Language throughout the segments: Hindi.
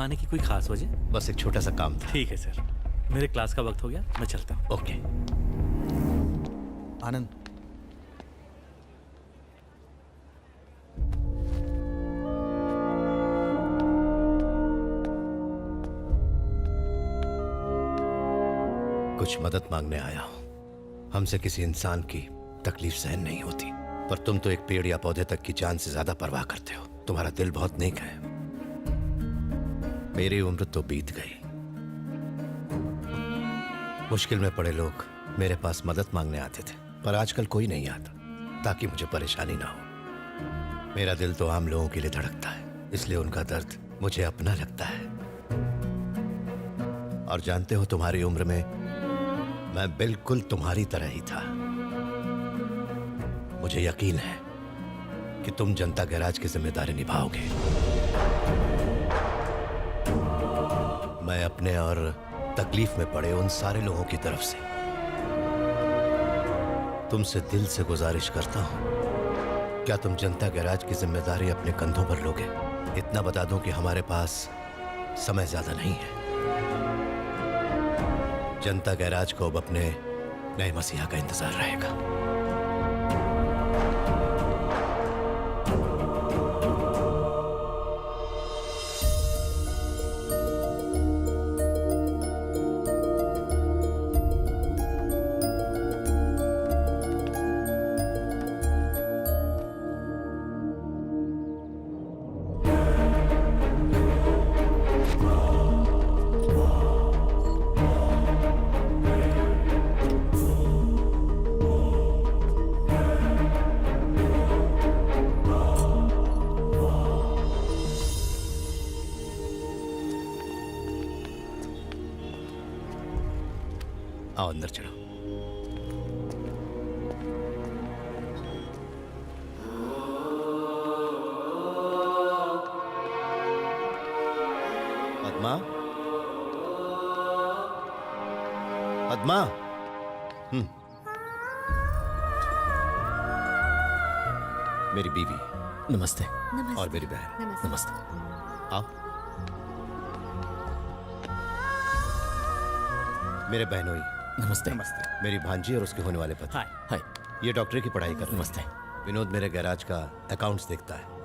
यहाँ आने की कोई खास वजह? बस एक छोटा सा काम था। ठीक है सर, मेरे क्लास का वक्त हो गया, मैं चलता हूँ। ओके। आनंद, कुछ मदद मांगने आया हूं। हमसे किसी इंसान की तकलीफ सहन नहीं होती, पर तुम तो एक पेड़ या पौधे तक की जान से ज्यादा परवाह करते हो। तुम्हारा दिल बहुत नेक है। मेरी उम्र तो बीत गई। मुश्किल में पड़े लोग मेरे पास मदद मांगने आते थे, पर आजकल कोई नहीं आता, ताकि मुझे परेशानी ना हो। मेरा दिल तो आम लोगों के लिए धड़कता है, इसलिए उनका दर्द मुझे अपना लगता है। और जानते हो, तुम्हारी उम्र में मैं बिल्कुल तुम्हारी तरह ही था। मुझे यकीन है कि तुम जनता गैराज की जिम्मेदारी निभाओगे। मैं अपने और तकलीफ में पड़े उन सारे लोगों की तरफ से तुमसे दिल से गुजारिश करता हूं, क्या तुम जनता गैराज की जिम्मेदारी अपने कंधों पर लोगे? इतना बता दूं कि हमारे पास समय ज्यादा नहीं है। जनता गैराज को अब अपने नए मसीहा का इंतजार रहेगा। आओ अंदर चलो। पद्मा, पद्मा। मेरी बीवी। नमस्ते। और मेरी बहन। नमस्ते। आओ। मेरे बहनोई। नमस्ते। नमस्ते। मेरी भांजी और उसके होने वाले पति। हाय। हाय। ये डॉक्टरी की पढ़ाई कर रहे हैं। नमस्ते। विनोद मेरे गैराज का अकाउंट्स देखता है।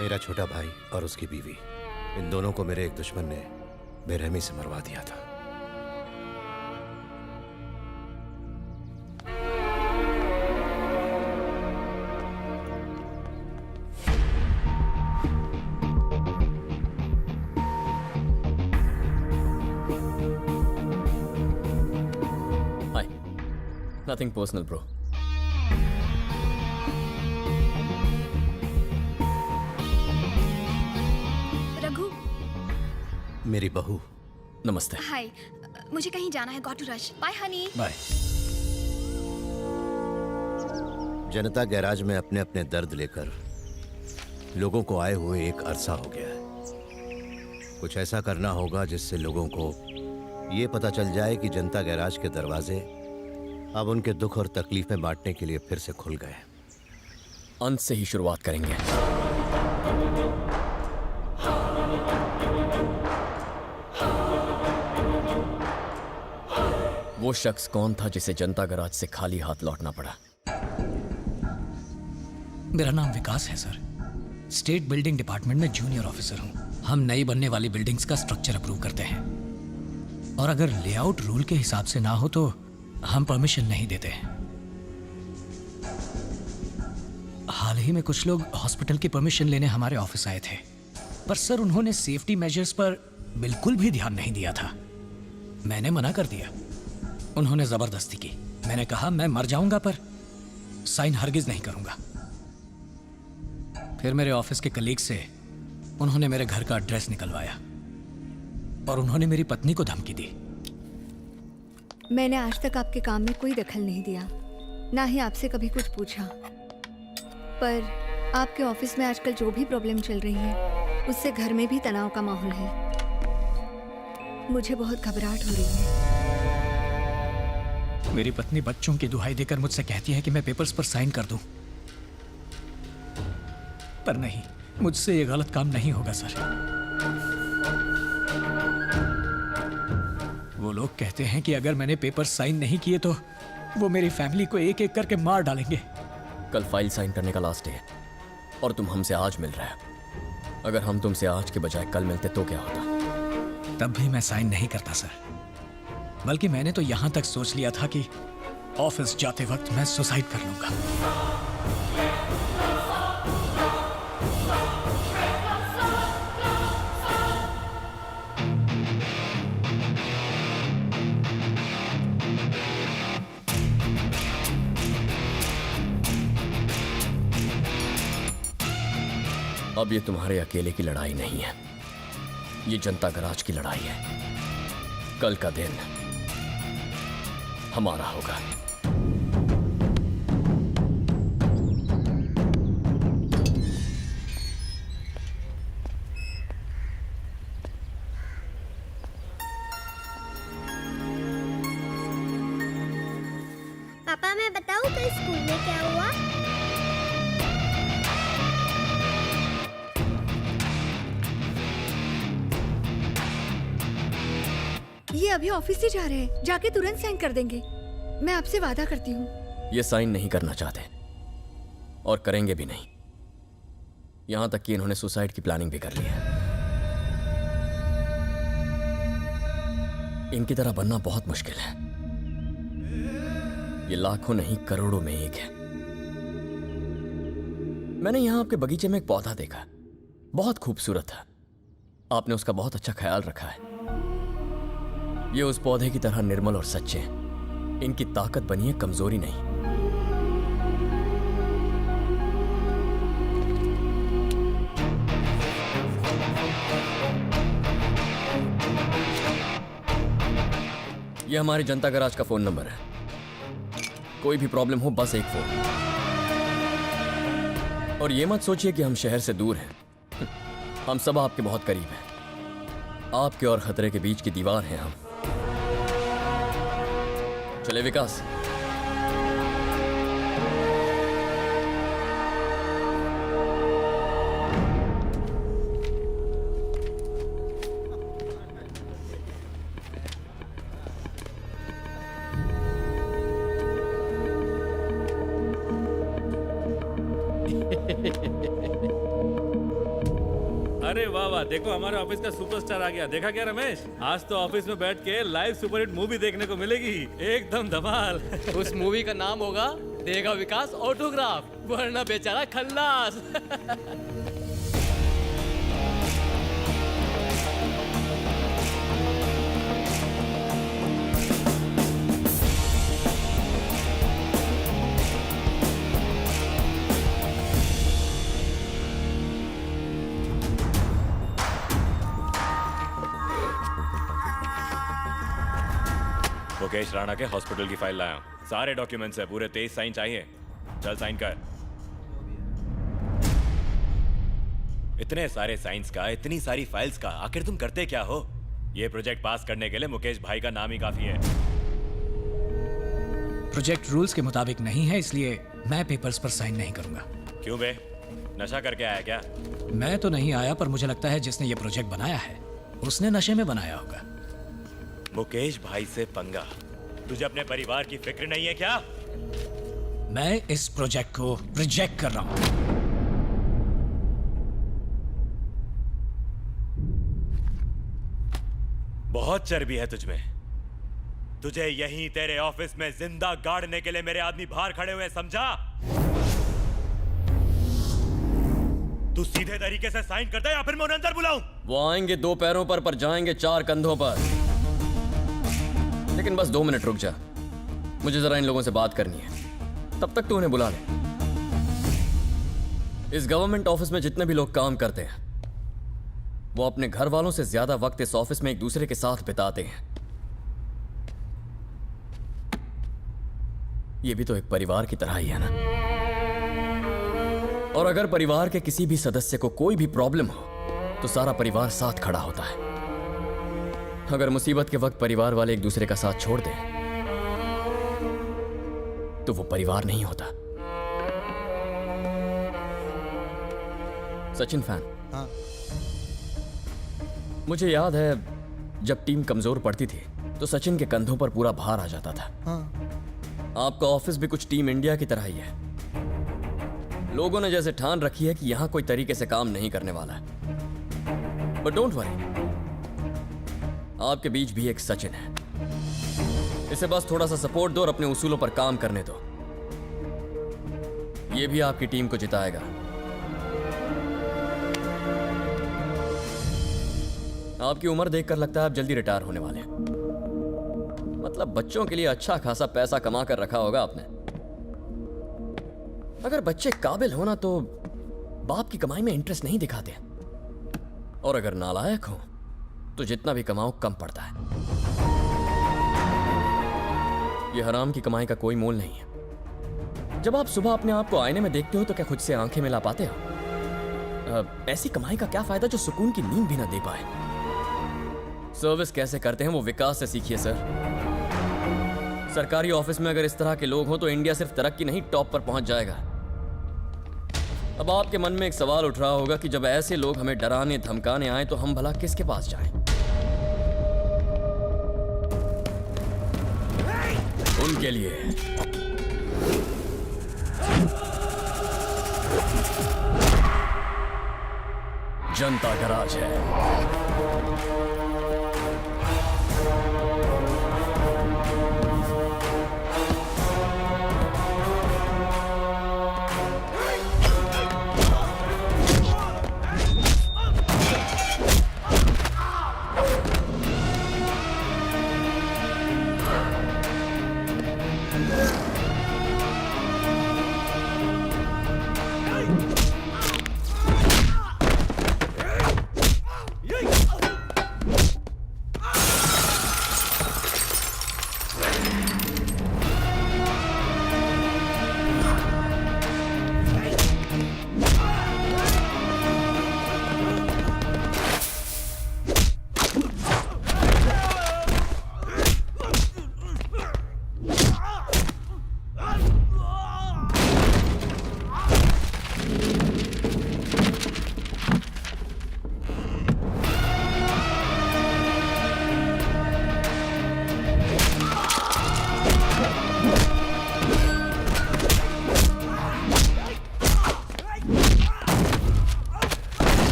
मेरा छोटा भाई और उसकी बीवी, इन दोनों को मेरे एक दुश्मन ने बेरहमी से मरवा दिया था। Hi. Nothing personal bro. Raghu. मेरी बहू। नमस्ते। हाय, मुझे कहीं जाना है, got to rush. Bye honey. Bye. Janatha garage में अपने अपने दर्द लेकर लोगों को आए हुए एक अरसा हो गया है। कुछ ऐसा करना होगा जिससे लोगों को ये पता चल जाए कि जनता गैराज के दरवाजे अब उनके दुख और तकलीफें बांटने के लिए फिर से खुल गए। अंत से ही शुरुआत करेंगे। वो शख्स कौन था जिसे जनता गैराज से खाली हाथ लौटना पड़ा? मेरा नाम विकास है सर। स्टेट बिल्डिंग डिपार्टमेंट में जूनियर ऑफिसर हूँ। हम नई बनने वाली बिल्डिंग्स का स्ट्रक्चर अप्रूव करते हैं, और अगर लेआउट रूल के हिसाब से ना हो तो हम परमिशन नहीं देते हैं। हाल ही में कुछ लोग हॉस्पिटल की परमिशन लेने हमारे ऑफिस आए थे, पर सर उन्होंने सेफ्टी मेजर्स पर बिल्कुल भी ध्यान नहीं दिया था। मैंने मना कर दिया। उन्होंने जबरदस्ती की। मैंने कहा मैं मर जाऊंगा पर साइन हरगिज नहीं करूंगा। फिर मेरे ऑफिस के कलीग से उन्होंने मेरे घर का एड्रेस निकलवाया और उन्होंने मेरी पत्नी को धमकी दी। मैंने आज तक आपके काम में कोई दखल नहीं दिया, ना ही आपसे कभी कुछ पूछा, पर आपके ऑफिस में आजकल जो भी प्रॉब्लम चल रही है उससे घर में भी तनाव का माहौल है। मुझे बहुत घबराहट हो रही है। मेरी पत्नी बच्चों की दुहाई देकर मुझसे कहती है कि मैं पेपर्स पर साइन कर दूं। पर नहीं, मुझसे ये गलत काम नहीं होगा सर। वो लोग कहते हैं कि अगर मैंने पेपर साइन नहीं किए तो वो मेरी फैमिली को एक एक करके मार डालेंगे। कल फाइल साइन करने का लास्ट डे है और तुम हमसे आज मिल रहे हो। अगर हम तुमसे आज के बजाय कल मिलते तो क्या होता? तब भी मैं साइन नहीं करता सर, बल्कि मैंने तो यहां तक सोच लिया था कि ऑफिस जाते वक्त मैं सुसाइड कर लूंगा। अब ये तुम्हारे अकेले की लड़ाई नहीं है, ये जनता गराज की लड़ाई है। कल का दिन हमारा होगा। पापा मैं बताऊं कल स्कूल में क्या हुआ? ये अभी ऑफिस ही जा रहे हैं, जाके तुरंत साइन कर देंगे। मैं आपसे वादा करती हूँ। ये साइन नहीं करना चाहते और करेंगे भी नहीं। यहां तक कि इन्होंने सुसाइड की प्लानिंग भी कर ली है। इनकी तरह बनना बहुत मुश्किल है। ये लाखों नहीं करोड़ों में एक है। मैंने यहां आपके बगीचे में एक पौधा देखा, बहुत खूबसूरत था। आपने उसका बहुत अच्छा ख्याल रखा है। ये उस पौधे की तरह निर्मल और सच्चे हैं। इनकी ताकत बनी है, कमजोरी नहीं। ये हमारी जनता गराज का फोन नंबर है। कोई भी प्रॉब्लम हो बस एक फोन। और ये मत सोचिए कि हम शहर से दूर हैं। हम सब आपके बहुत करीब हैं। आपके और खतरे के बीच की दीवार हैं हम। चले विकास। अरे वाह वाह, देखो हमारे ऑफिस का सुपरस्टार आ गया। देखा क्या रमेश, आज तो ऑफिस में बैठ के लाइव सुपरहिट मूवी देखने को मिलेगी। एकदम धमाल। उस मूवी का नाम होगा देगा विकास ऑटोग्राफ, वरना बेचारा खल्लास। मुकेश राणा के हॉस्पिटल की फाइल लाया हूं। सारे डॉक्यूमेंट्स है, पूरे 23 साइन चाहिए। चल साइन कर। इतने सारे साइंस का, इतनी सारी फाइल्स का, आखिर तुम करते क्या हो? ये प्रोजेक्ट पास करने के लिए मुकेश भाई का नाम ही काफी है। प्रोजेक्ट रूल्स के मुताबिक नहीं है, इसलिए मैं पेपर्स पर साइन नहीं करूंगा। क्यों बे, नशा करके आया क्या? मैं तो नहीं आया, पर मुझे लगता है जिसने ये प्रोजेक्ट बनाया है उसने नशे में बनाया होगा। मुकेश भाई से पंगा? तुझे अपने परिवार की फिक्र नहीं है क्या? मैं इस प्रोजेक्ट को रिजेक्ट कर रहा हूं। बहुत चर्बी है तुझमें। तुझे यहीं तेरे ऑफिस में जिंदा गाड़ने के लिए मेरे आदमी बाहर खड़े हुए, समझा? तू सीधे तरीके से साइन करता है या फिर मैं उन्हें अंदर बुलाऊं? वो आएंगे 2 पैरों पर जाएंगे 4 कंधों पर। लेकिन बस 2 मिनट रुक जा, मुझे जरा इन लोगों से बात करनी है। तब तक तो उन्हें बुला ले। इस गवर्नमेंट ऑफिस में जितने भी लोग काम करते हैं वो अपने घर वालों से ज्यादा वक्त इस ऑफिस में एक दूसरे के साथ बिताते हैं। ये भी तो एक परिवार की तरह ही है ना। और अगर परिवार के किसी भी सदस्य को कोई भी प्रॉब्लम हो तो सारा परिवार साथ खड़ा होता है। अगर मुसीबत के वक्त परिवार वाले एक दूसरे का साथ छोड़ दें तो वो परिवार नहीं होता। सचिन फैन। हाँ। मुझे याद है जब टीम कमजोर पड़ती थी तो सचिन के कंधों पर पूरा भार आ जाता था। हाँ। आपका ऑफिस भी कुछ टीम इंडिया की तरह ही है। लोगों ने जैसे ठान रखी है कि यहां कोई तरीके से काम नहीं करने वाला है। बट डोंट वरी, आपके बीच भी एक सचिन है। इसे बस थोड़ा सा सपोर्ट दो और अपने उसूलों पर काम करने दो। ये भी आपकी टीम को जिताएगा। आपकी उम्र देखकर लगता है आप जल्दी रिटायर होने वाले हैं। मतलब बच्चों के लिए अच्छा खासा पैसा कमा कर रखा होगा आपने। अगर बच्चे काबिल हो ना तो बाप की कमाई में इंटरेस्ट नहीं दिखाते, और अगर नालायक हो तो जितना भी कमाओ कम पड़ता है। यह हराम की कमाई का कोई मोल नहीं है। जब आप सुबह अपने आप को आईने में देखते हो तो क्या खुद से आंखें मिला पाते हो? ऐसी कमाई का क्या फायदा जो सुकून की नींद भी ना दे पाए। सर्विस कैसे करते हैं वो विकास से सीखिए सर। सरकारी ऑफिस में अगर इस तरह के लोग हों तो इंडिया सिर्फ तरक्की नहीं टॉप पर पहुंच जाएगा। अब आपके मन में एक सवाल उठ रहा होगा कि जब ऐसे लोग हमें डराने धमकाने आए तो हम भला किसके पास जाएं? उनके लिए जनता गराज है।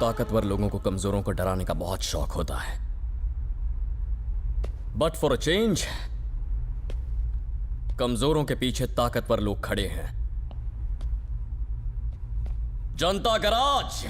ताकतवर लोगों को कमजोरों को डराने का बहुत शौक होता है। बट फॉर अ चेंज कमजोरों के पीछे ताकतवर लोग खड़े हैं। जनता गराज।